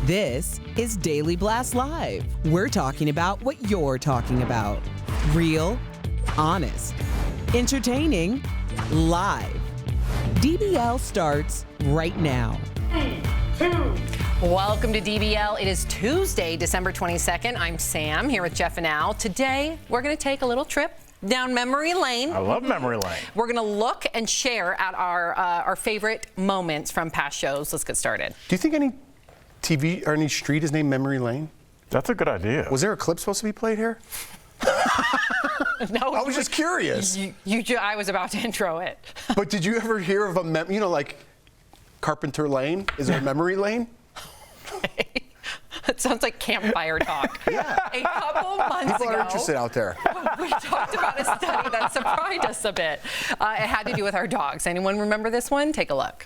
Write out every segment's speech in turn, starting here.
This is Daily Blast Live. We're talking about what you're talking about. Real, honest, entertaining, live. DBL starts right now. 3, 2. Welcome to DBL. It is Tuesday, December 22nd. I'm Sam here with Jeff and Al. Today, we're going to take a little trip down memory lane. I love memory lane. We're going to look and share at our favorite moments from past shows. Let's get started. Do you think any TV or any street is named Memory Lane? That's a good idea. Was there a clip supposed to be played here? No, I was just curious. I was about to intro it. But did you ever hear of a, like Carpenter Lane? Is there a Memory Lane? It sounds like campfire talk. Yeah. A couple months People ago, are interested out there. we talked about a study that surprised us a bit. It had to do with our dogs. Anyone remember this one? Take a look.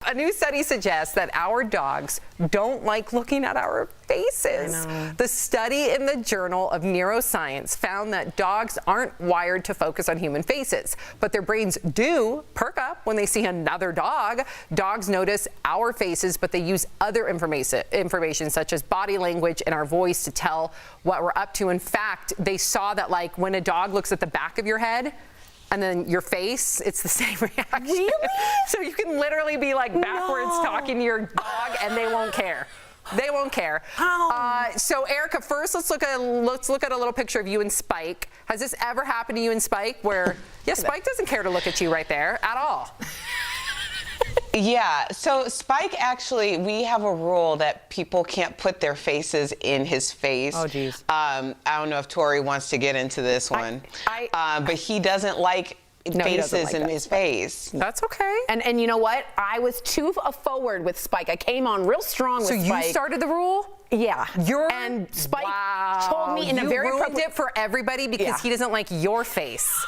A new study suggests that our dogs don't like looking at our faces. The study in the Journal of Neuroscience found that dogs aren't wired to focus on human faces, but their brains do perk up when they see another dog. Dogs notice our faces, but they use other information such as body language and our voice to tell what we're up to. In fact, they saw that like when a dog looks at the back of your head, and then your face, it's the same reaction. Really? So you can literally be like backwards talking to your dog and they won't care. They won't care. So Erica, first let's look at a little picture of you and Spike. Has this ever happened to you and Spike where, Spike doesn't care to look at you right there at all? Yeah, so Spike actually, we have a rule that people can't put their faces in his face. Oh, geez. I don't know if Tori wants to get into this one, but he doesn't like faces in his face. That's okay. And you know what? I was too forward with Spike. I came on real strong with Spike. So you started the rule? Yeah. And Spike told me in a very ruined it for everybody because he doesn't like your face.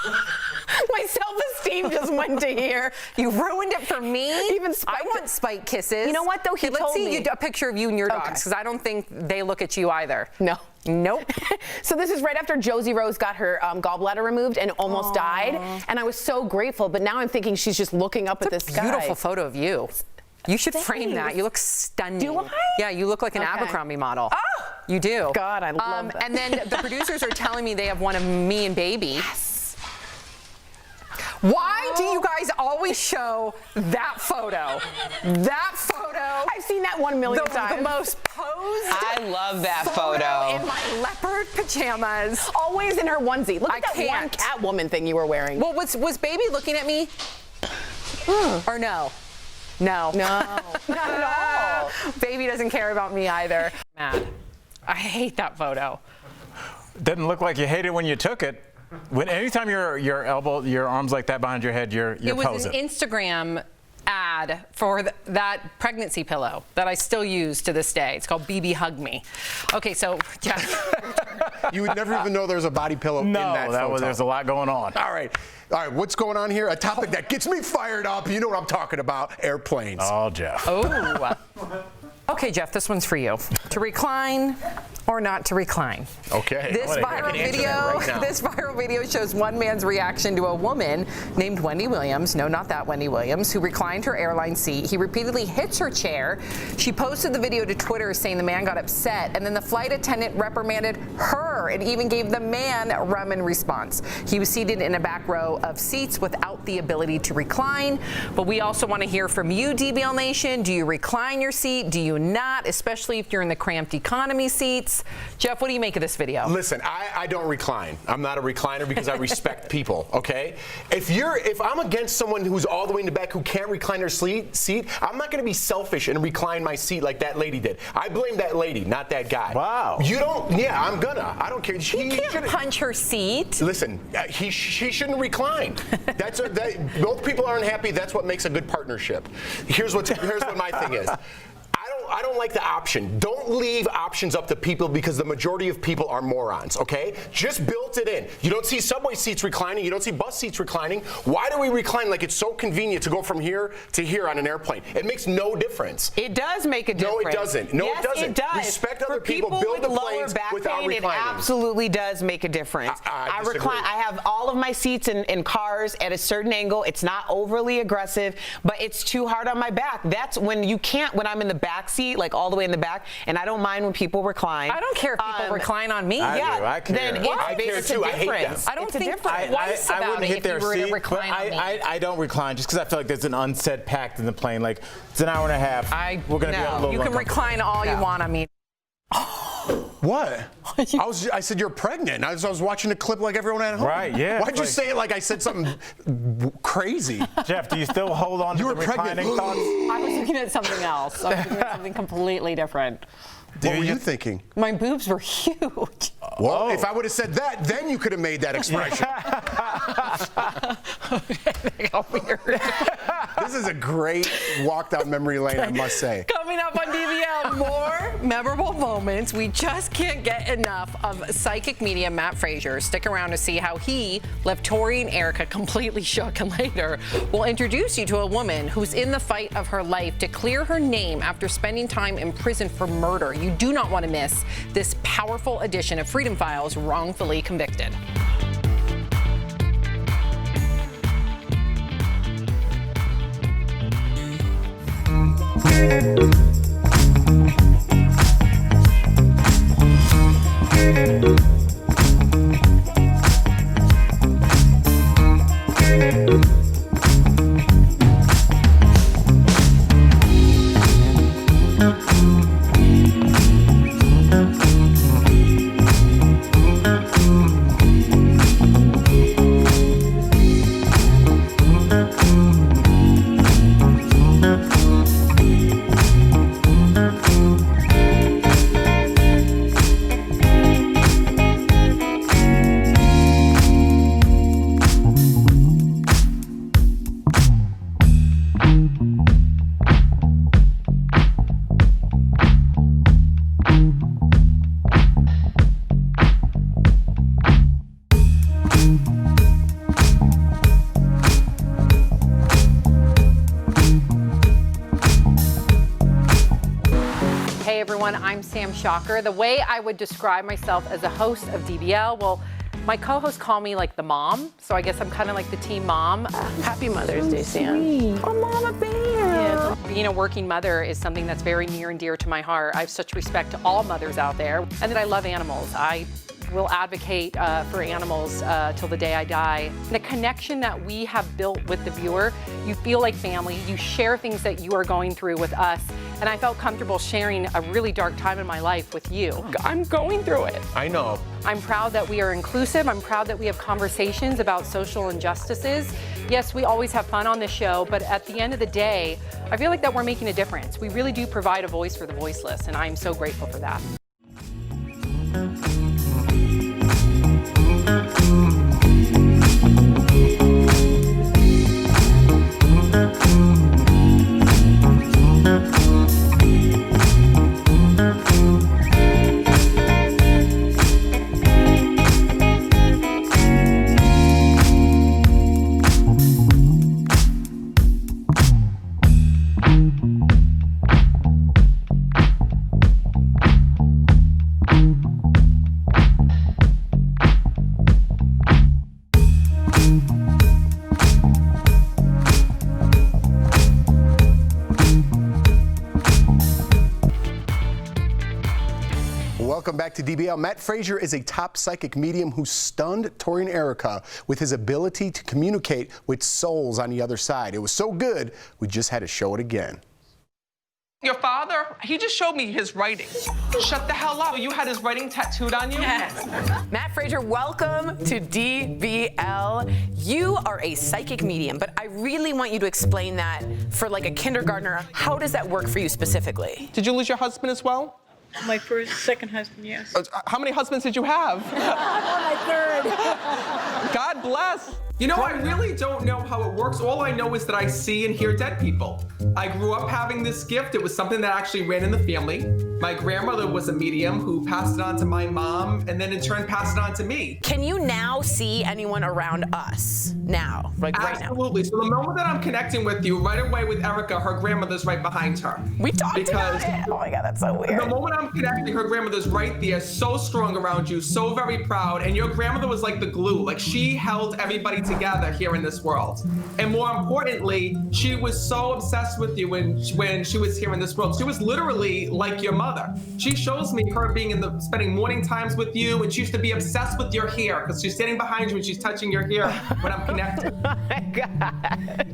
My self-esteem just went to here. You ruined it for me. Even Spike. I want Spike kisses. You know what though? Let's see a picture of you and your dogs because I don't think they look at you either. No. Nope. So this is right after Josie Rose got her gallbladder removed and almost died, and I was so grateful. But now I'm thinking she's just looking up at this sky. Beautiful photo of you. You should frame that. You look stunning. Do I? Yeah, you look like an Abercrombie model. Oh! You do. God, I love that. And then the producers are telling me they have one of me and baby. Yes. Why do you guys always show that photo? That photo. I've seen that 1 million times. The most posed. I love that photo. In my leopard pajamas. Always in her onesie. Look at that one Catwoman thing you were wearing. Well, was baby looking at me? Or no? No. No, not at all. Baby doesn't care about me either. Mad. I hate that photo. Doesn't look like you hate it when you took it. Anytime your arms like that behind your head, you're posing. It was an Instagram ad for that pregnancy pillow that I still use to this day. It's called BB Hug Me. Okay, so Jeff. You would never even know there's a body pillow in that photo. There's a lot going on. All right, what's going on here? A topic that gets me fired up. You know what I'm talking about, airplanes. Oh, Jeff. Oh. Okay, Jeff, this one's for you. To recline or not to recline. Okay. This viral video shows one man's reaction to a woman named Wendy Williams, no, not that Wendy Williams, who reclined her airline seat. He repeatedly hits her chair. She posted the video to Twitter saying the man got upset, and then the flight attendant reprimanded her and even gave the man a rum in response. He was seated in a back row of seats without the ability to recline. But we also want to hear from you, DBL Nation. Do you recline your seat? Do you not, especially if you're in the cramped economy seats? Jeff, what do you make of this video? Listen, I don't recline. I'm not a recliner because I respect people, okay? If I'm against someone who's all the way in the back who can't recline their seat, I'm not going to be selfish and recline my seat like that lady did. I blame that lady, not that guy. Wow. You don't? Yeah, I'm gonna. I don't care. He can't punch her seat. Listen, she shouldn't recline. Both people aren't happy. That's what makes a good partnership. Here's what my thing is. I don't like the option. Don't leave options up to people because the majority of people are morons, okay? Just build it in. You don't see subway seats reclining. You don't see bus seats reclining. Why do we recline like it's so convenient to go from here to here on an airplane? It makes no difference. It does make a difference. No, it doesn't. No, yes, it doesn't. It does. Respect other people. Build Build the lower planes back without pain, reclining. It absolutely does make a difference. I disagree. recline. I have all of my seats in cars at a certain angle. It's not overly aggressive, but it's too hard on my back. That's when you can't. When I'm in the back seat, like all the way in the back, and I don't mind when people recline. I don't care if people recline on me. I care. Then it's a difference. I don't think I wouldn't hit their seat, but I don't recline just because I feel like there's an unsaid pact in the plane. Like, it's an hour and a half. We're going to be a little You can recline all you want on me. What? I said you're pregnant. I was watching a clip like everyone at home. Right, yeah. Why'd you say it like I said something crazy? Jeff, do you still hold on to the reclining thoughts? I was looking at something else. I was looking at something completely different. What were you thinking? My boobs were huge. Well, if I would have said that, then you could have made that expression. They got weird. This is a great walk down memory lane, I must say. Coming up on DBL, more memorable moments. We just can't get enough of psychic medium Matt Frazier. Stick around to see how he left Tori and Erica completely shook. And later, we'll introduce you to a woman who's in the fight of her life to clear her name after spending time in prison for murder. You do not want to miss this powerful edition of Freedom Files, Wrongfully Convicted. Hey everyone, I'm Sam Shocker. The way I would describe myself as a host of DBL, well, my co-hosts call me like the mom, so I guess I'm kind of like the team mom. Happy Mother's Day, Sam. Oh, Mama Bear. Being a working mother is something that's very near and dear to my heart. I have such respect to all mothers out there, and that I love animals. I will advocate for animals till the day I die. The connection that we have built with the viewer, you feel like family. You share things that you are going through with us, and I felt comfortable sharing a really dark time in my life with you. I'm going through it. I know. I'm proud that we are inclusive. I'm proud that we have conversations about social injustices. Yes, we always have fun on this show, but at the end of the day, I feel like that we're making a difference. We really do provide a voice for the voiceless, and I'm so grateful for that. Welcome back to DBL. Matt Frazier is a top psychic medium who stunned Tori and Erica with his ability to communicate with souls on the other side. It was so good, we just had to show it again. Your father, he just showed me his writing. Shut the hell up. You had his writing tattooed on you? Yes. Matt Frazier, welcome to DBL. You are a psychic medium, but I really want you to explain that for like a kindergartner. How does that work for you specifically? Did you lose your husband as well? My second husband, yes. How many husbands did you have? My third. God bless. You know, I really don't know how it works. All I know is that I see and hear dead people. I grew up having this gift. It was something that actually ran in the family. My grandmother was a medium who passed it on to my mom and then in turn passed it on to me. Can you now see anyone around us now, like right now? Absolutely. So the moment that I'm connecting with you, right away with Erica, her grandmother's right behind her. We talked about it. Oh my God, that's so weird. The moment I'm connecting, her grandmother's right there, so strong around you, so very proud. And your grandmother was like the glue. Like she held everybody together here in this world. And more importantly, she was so obsessed with you when she was here in this world. She was literally like your mother. She shows me her being spending morning times with you, and she used to be obsessed with your hair because she's standing behind you and she's touching your hair when I'm connected. Oh my God.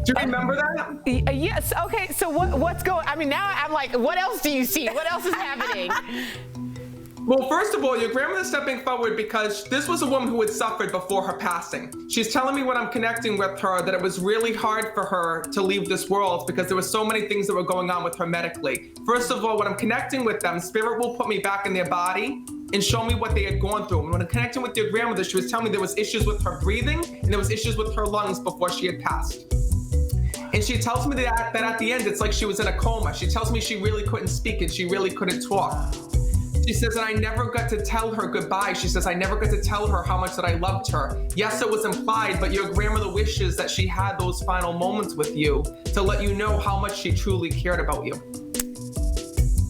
Do you remember that? Yes. Okay. So what's going? I mean, now I'm like, what else do you see? What else is happening? Well, first of all, your grandmother's stepping forward because this was a woman who had suffered before her passing. She's telling me when I'm connecting with her that it was really hard for her to leave this world because there were so many things that were going on with her medically. First of all, when I'm connecting with them, Spirit will put me back in their body and show me what they had gone through. And when I'm connecting with your grandmother, she was telling me there was issues with her breathing and there was issues with her lungs before she had passed. And she tells me that at the end, it's like she was in a coma. She tells me she really couldn't speak and she really couldn't talk. She says, and I never got to tell her goodbye. She says, I never got to tell her how much that I loved her. Yes, it was implied, but your grandmother wishes that she had those final moments with you to let you know how much she truly cared about you.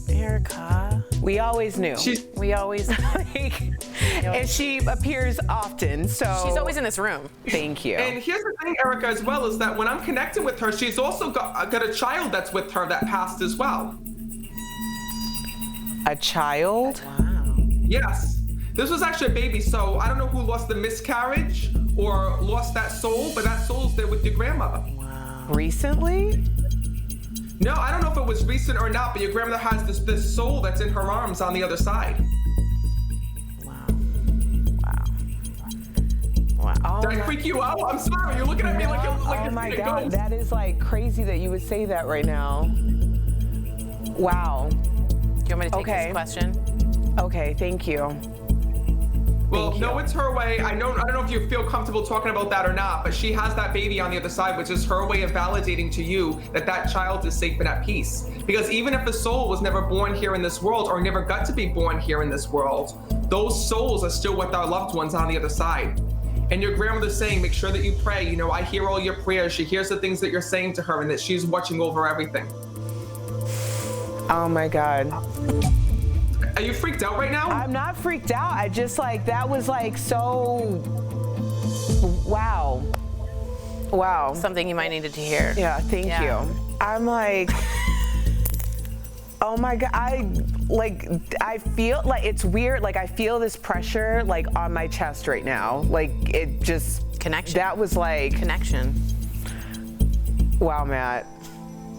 Erica. We always knew. We always and she appears often, so she's always in this room. Thank you. And here's the thing, Erica, as well, is that when I'm connecting with her, she's also got a child that's with her that passed as well. A child? Wow. Yes. This was actually a baby, so I don't know who lost the miscarriage or lost that soul, but that soul's there with your grandmother. Wow. Recently? No, I don't know if it was recent or not, but your grandmother has this soul that's in her arms on the other side. Wow. Oh, did I freak you out? I'm sorry. You're looking at me like oh my God, that is like crazy that you would say that right now. Wow. Do you want me to take this question? Okay, thank you. Well, no, it's her way. I don't know if you feel comfortable talking about that or not, but she has that baby on the other side, which is her way of validating to you that that child is safe and at peace. Because even if a soul was never born here in this world or never got to be born here in this world, those souls are still with our loved ones on the other side. And your grandmother's saying, make sure that you pray. You know, I hear all your prayers. She hears the things that you're saying to her and that she's watching over everything. Oh my God. Are you freaked out right now? I'm not freaked out. I just that was so, wow. Wow. Something you might needed to hear. Yeah, thank you. I'm like, oh my God, I feel like it's weird. Like I feel this pressure on my chest right now. Like it just. Connection. That was connection. Wow, Matt.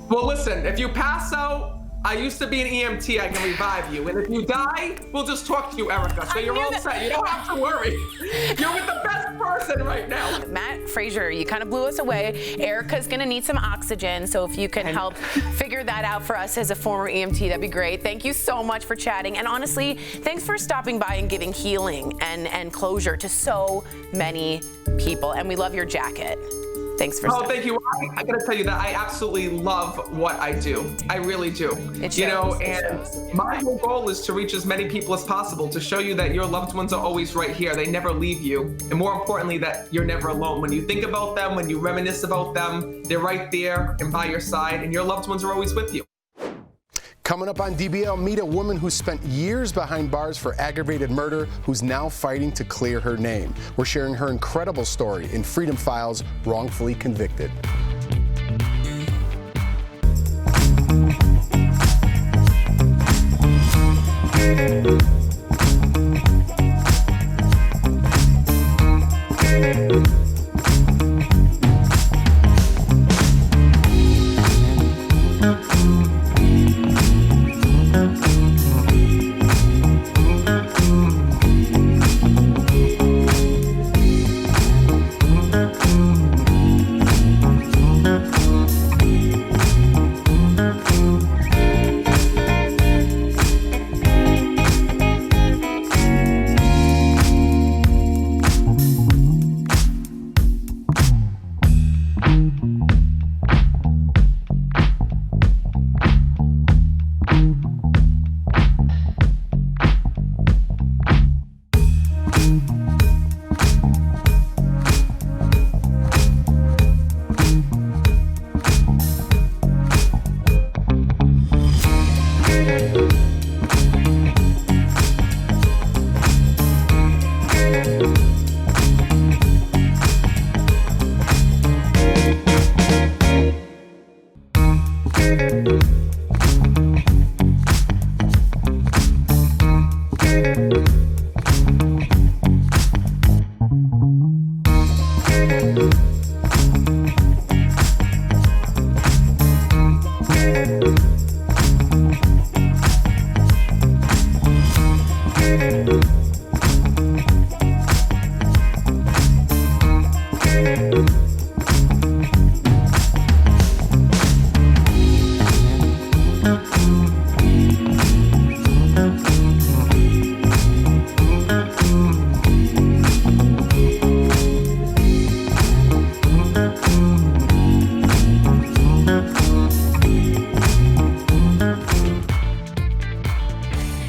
Well, listen, if you pass out, I used to be an EMT, I can revive you. And if you die, we'll just talk to you, Erica. So you're all set. You don't have to worry. You're with the best person right now. Matt Frazier, you kind of blew us away. Erica's going to need some oxygen. So if you can help figure that out for us as a former EMT, that'd be great. Thank you so much for chatting. And honestly, thanks for stopping by and giving healing and closure to so many people. And we love your jacket. Thanks for stopping. Thank you. I gotta tell you that I absolutely love what I do. I really do. It shows, you know, and my whole goal is to reach as many people as possible, to show you that your loved ones are always right here. They never leave you. And more importantly, that you're never alone. When you think about them, when you reminisce about them, they're right there and by your side, and your loved ones are always with you. Coming up on DBL, meet a woman who spent years behind bars for aggravated murder who's now fighting to clear her name. We're sharing her incredible story in Freedom Files, Wrongfully Convicted.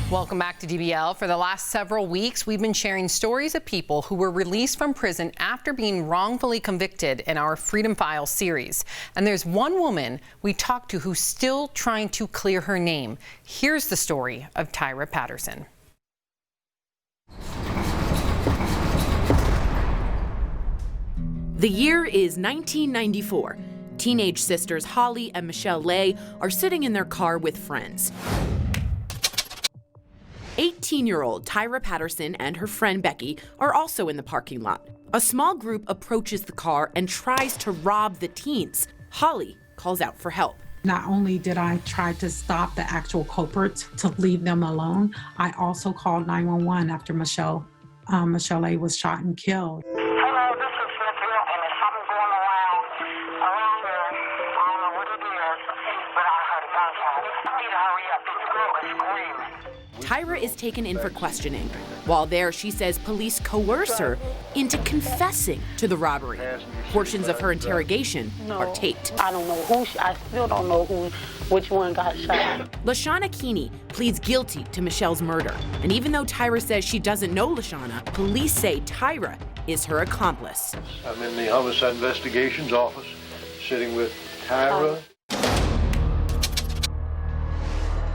Welcome back to DBL. For the last several weeks, we've been sharing stories of people who were released from prison after being wrongfully convicted in our Freedom Files series. And there's one woman we talked to who's still trying to clear her name. Here's the story of Tyra Patterson. The year is 1994. Teenage sisters Holly and Michelle Lay are sitting in their car with friends. 18-year-old Tyra Patterson and her friend Becky are also in the parking lot. A small group approaches the car and tries to rob the teens. Holly calls out for help. Not only did I try to stop the actual culprits to leave them alone, I also called 911 after Michelle Lay was shot and killed. Hello, this is Cynthia, and there's something going around here. I don't know what it is, but I heard a gunshot. I need to hurry up. This girl is screaming. Tyra is taken in for questioning. While there, she says police coerce her into confessing to the robbery. Portions of her interrogation are taped. I don't know I still don't know which one got shot. Lashana Keeney pleads guilty to Michelle's murder. And even though Tyra says she doesn't know Lashana, police say Tyra is her accomplice. I'm in the homicide investigations office, sitting with Tyra.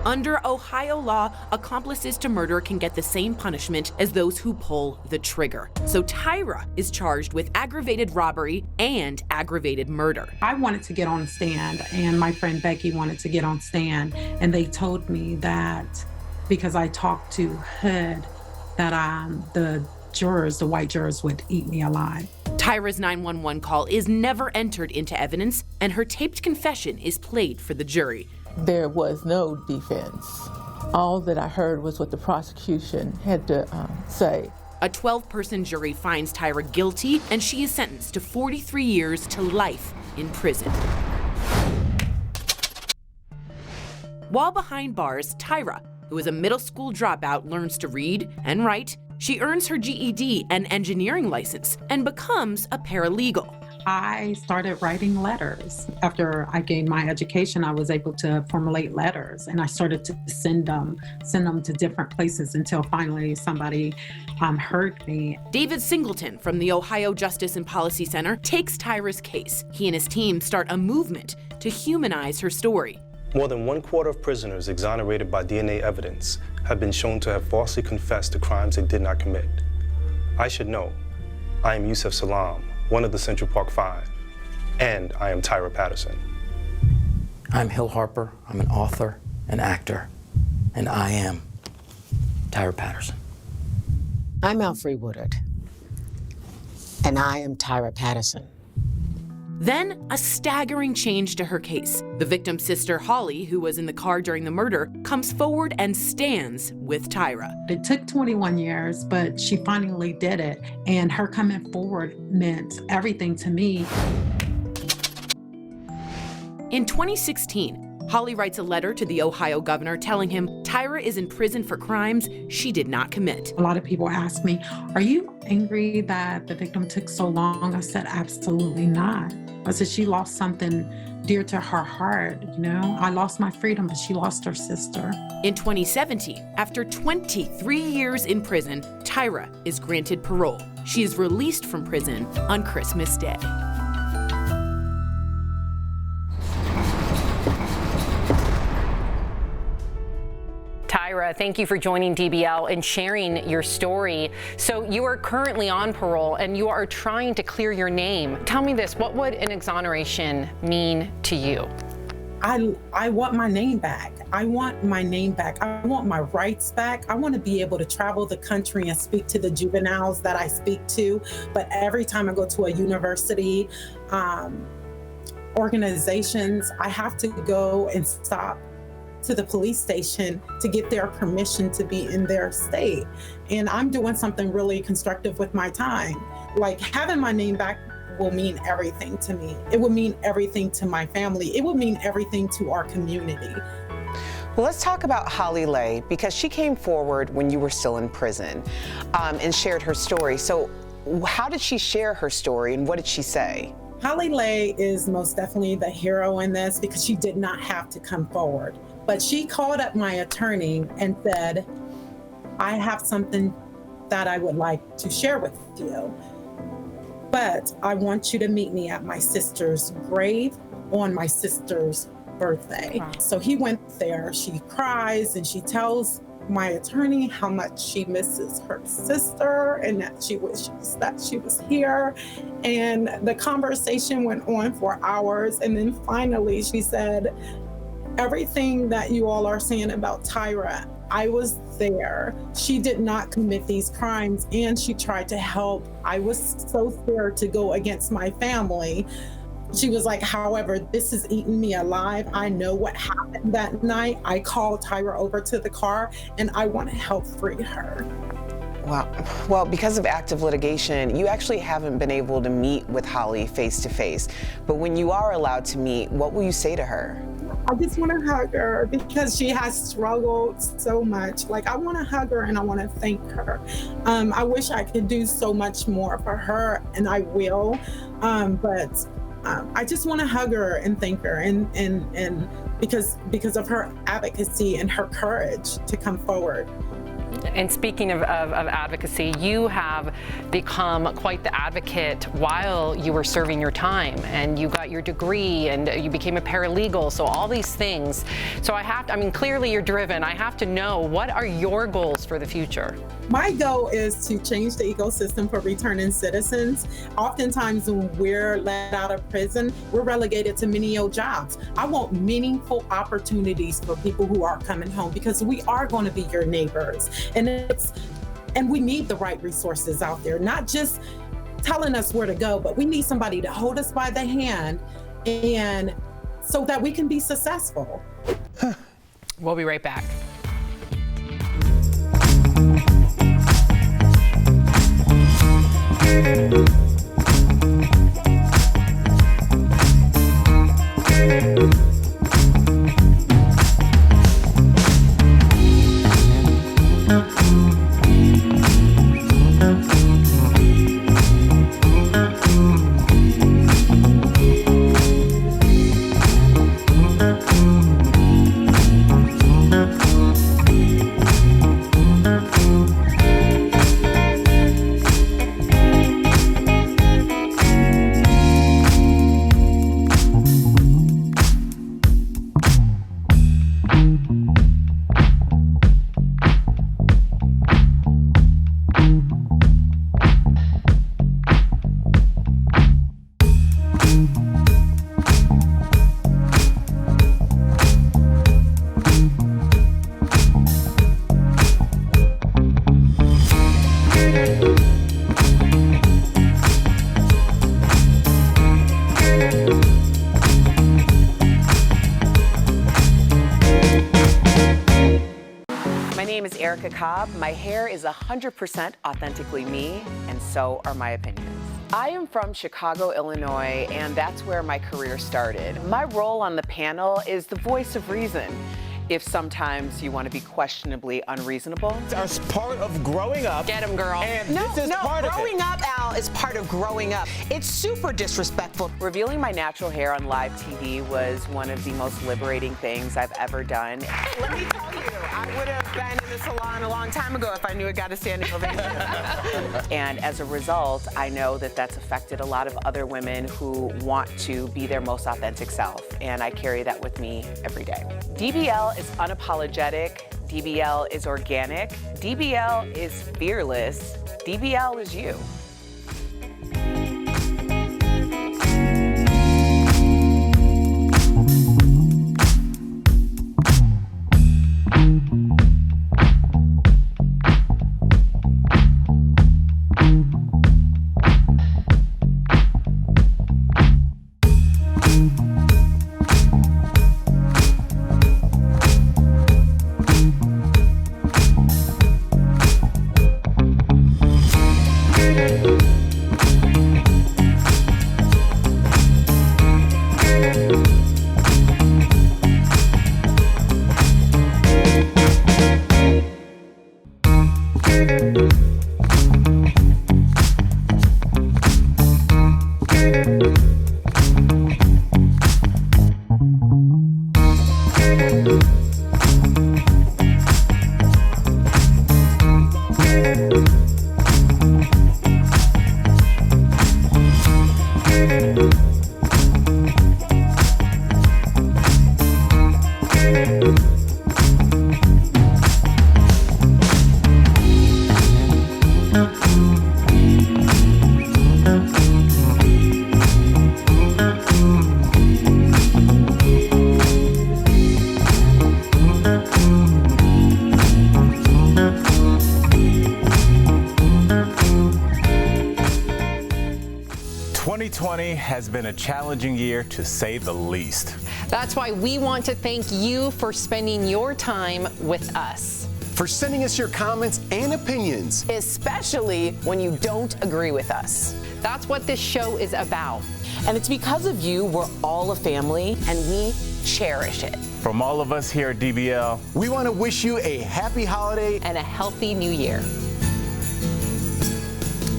Under Ohio law, accomplices to murder can get the same punishment as those who pull the trigger. So Tyra is charged with aggravated robbery and aggravated murder. I wanted to get on stand, and my friend Becky wanted to get on stand, and they told me that because I talked to Hood, that the white jurors would eat me alive. Tyra's 911 call is never entered into evidence, and her taped confession is played for the jury. There was no defense. All that I heard was what the prosecution had to say. A 12-person jury finds Tyra guilty, and she is sentenced to 43 years to life in prison. While behind bars, Tyra, who is a middle school dropout, learns to read and write. She earns her GED and engineering license and becomes a paralegal. I started writing letters. After I gained my education, I was able to formulate letters, and I started to send them to different places until finally somebody heard me. David Singleton from the Ohio Justice and Policy Center takes Tyra's case. He and his team start a movement to humanize her story. More than 1/4 of prisoners exonerated by DNA evidence have been shown to have falsely confessed to crimes they did not commit. I should know, I am Yusef Salaam, one of the Central Park Five, and I am Tyra Patterson. I'm Hill Harper. I'm an author, an actor, and I am Tyra Patterson. I'm Alfre Woodard, and I am Tyra Patterson. Then, a staggering change to her case. The victim's sister, Holly, who was in the car during the murder, comes forward and stands with Tyra. It took 21 years, but she finally did it. And her coming forward meant everything to me. In 2016, Holly writes a letter to the Ohio governor telling him Tyra is in prison for crimes she did not commit. A lot of people ask me, are you angry that the victim took so long? I said, absolutely not. I said, she lost something dear to her heart, you know? I lost my freedom, but she lost her sister. In 2017, after 23 years in prison, Tyra is granted parole. She is released from prison on Christmas Day. Tyra, thank you for joining DBL and sharing your story. So you are currently on parole and you are trying to clear your name. Tell me this, what would an exoneration mean to you? I want my name back. I want my name back. I want my rights back. I want to be able to travel the country and speak to the juveniles that I speak to. But every time I go to a university, organizations, I have to go and stop to the police station to get their permission to be in their state. And I'm doing something really constructive with my time. Like, having my name back will mean everything to me. It will mean everything to my family. It will mean everything to our community. Well, let's talk about Holly Lay, because she came forward when you were still in prison and shared her story. So how did she share her story and what did she say? Holly Lay is most definitely the hero in this because she did not have to come forward. But she called up my attorney and said, I have something that I would like to share with you. But I want you to meet me at my sister's grave on my sister's birthday. Wow. So he went there. She cries and she tells my attorney how much she misses her sister and that she wishes that she was here. And the conversation went on for hours. And then finally she said, everything that you all are saying about Tyra, I was there. She did not commit these crimes and she tried to help. I was so scared to go against my family. She was like, however, this is eating me alive. I know what happened that night. I called Tyra over to the car and I want to help free her. Wow. Well, because of active litigation, you actually haven't been able to meet with Holly face to face. But when you are allowed to meet, what will you say to her? I just want to hug her because she has struggled so much. Like, I want to hug her and I want to thank her. I wish I could do so much more for her, and I will. But I just want to hug her and thank her, and because of her advocacy and her courage to come forward. And speaking of advocacy, you have become quite the advocate while you were serving your time, and you got your degree and you became a paralegal, so all these things. So clearly you're driven. I have to know, what are your goals for the future? My goal is to change the ecosystem for returning citizens. Oftentimes when we're let out of prison, we're relegated to menial jobs. I want meaningful opportunities for people who are coming home, because we are going to be your neighbors. And we need the right resources out there, not just telling us where to go, but we need somebody to hold us by the hand, and so that we can be successful. We'll be right back. My hair is 100% authentically me, and so are my opinions. I am from Chicago, Illinois, and that's where my career started. My role on the panel is the voice of reason. If sometimes you want to be questionably unreasonable. It's part of growing up. Get him, girl. And this is part of it. Growing up, Al, is part of growing up. It's super disrespectful. Revealing my natural hair on live TV was one of the most liberating things I've ever done. Let me tell you, I would have been in the salon a long time ago if I knew it got a standing ovation. And as a result, I know that that's affected a lot of other women who want to be their most authentic self, and I carry that with me every day. DBL is unapologetic. DBL is organic. DBL is fearless. DBL is you. ...2020 has been a challenging year, to say the least. That's why we want to thank you for spending your time with us. For sending us your comments and opinions. Especially when you don't agree with us. That's what this show is about. And it's because of you we're all a family, and we cherish it. From all of us here at DBL, we want to wish you a happy holiday and a healthy new year.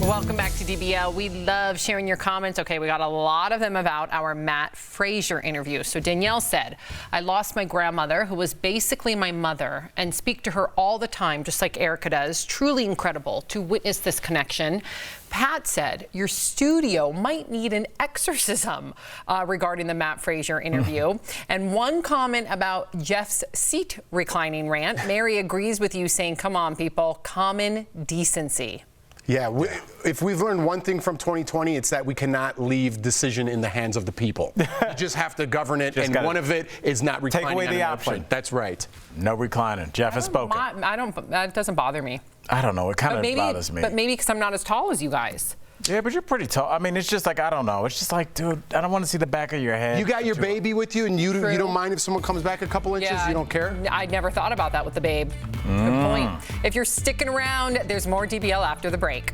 Welcome back to DBL. We love sharing your comments. Okay, we got a lot of them about our Matt Frazier interview. So Danielle said, I lost my grandmother, who was basically my mother, and speak to her all the time, just like Erica does. Truly incredible to witness this connection. Pat said, your studio might need an exorcism regarding the Matt Frazier interview. And one comment about Jeff's seat reclining rant. Mary agrees with you, saying, come on, people, common decency. Yeah, if we've learned one thing from 2020, it's that we cannot leave decision in the hands of the people. You just have to govern it, and one of it is not reclining. Take away the option. That's right. No reclining. Jeff has spoken. That doesn't bother me. I don't know. It kind of bothers me. But maybe because I'm not as tall as you guys. Yeah, but you're pretty tall. I mean, it's just like, I don't know. It's just like, dude, I don't want to see the back of your head. You got your baby with you, and you don't mind if someone comes back a couple inches? Yeah, you don't care? I never thought about that with the babe. Good point. If you're sticking around, there's more DBL after the break.